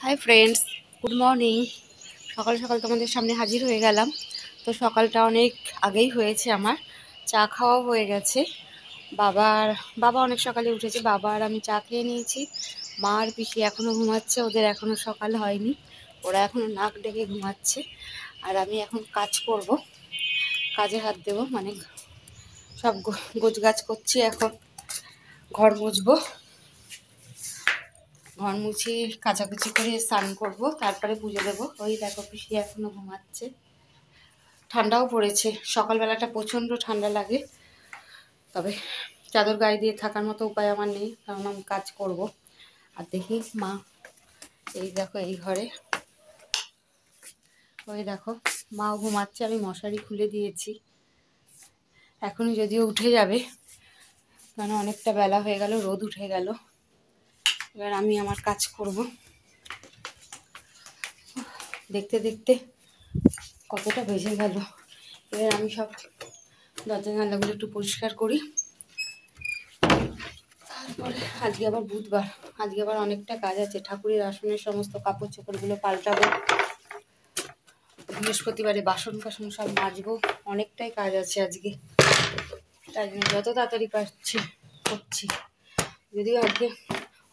Hi friends, good morning. সকাল সকাল তোমাদের সামনে হাজির হয়ে গেলাম। তো সকালটা অনেক আগেই হয়েছে, আমার চা খাওয়াও হয়ে গেছে। বাবা অনেক সকালে উঠেছে, বাবা আর আমি চা খেয়ে নিয়েছি। মা আর পিসি এখনও ঘুমাচ্ছে, ওদের এখনও সকাল হয়নি, ওরা এখনও নাক ডেকে ঘুমাচ্ছে। আর আমি এখন কাজ করব, কাজে হাত দেবো, মানে সব গোছগাছ করছি। এখন ঘর মুছবো, ঘর মুছে কাচাকুচি করে স্নান করবো, তারপরে পুজো দেবো। ওই দেখো পিসি এখনো ঘুমাচ্ছে। ঠান্ডাও পড়েছে, সকালবেলাটা প্রচণ্ড ঠান্ডা লাগে, তবে চাদর গায়ে দিয়ে থাকার মতো উপায় আমার নেই, কারণ আমি কাজ করব। আর দেখি মা, এই দেখো এই ঘরে, ওই দেখো মাও ঘুমাচ্ছে, আমি মশারি খুলে দিয়েছি। এখনই যদিও উঠে যাবে, কারণ অনেকটা বেলা হয়ে গেল, রোদ উঠে গেল। এবার আমি আমার কাজ করব। দেখতে দেখতে কতটা বেজে গেল। এবার আমি সব দরজা জানলাগুলো একটু পরিষ্কার করি। তারপরে আজকে আবার বুধবার, আজকে আবার অনেকটা কাজ আছে। ঠাকুরের আসনের সমস্ত কাপড় চোপড়গুলো পাল্টাবো, বৃহস্পতিবারে বাসন কাসন সব মাজবো, অনেকটাই কাজ আছে আজকে। তাই জন্য যত তাড়াতাড়ি পারছি করছি। যদিও আজকে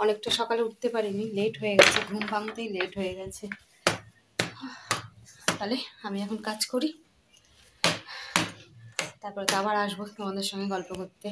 অনেকটা সকালে উঠতে পারিনি, লেট হয়ে গেছে, ঘুম ভাঙতেই লেট হয়ে গেছে। তাহলে আমি এখন কাজ করি, তারপরে তো আবার আসবো তোমাদের সঙ্গে গল্প করতে।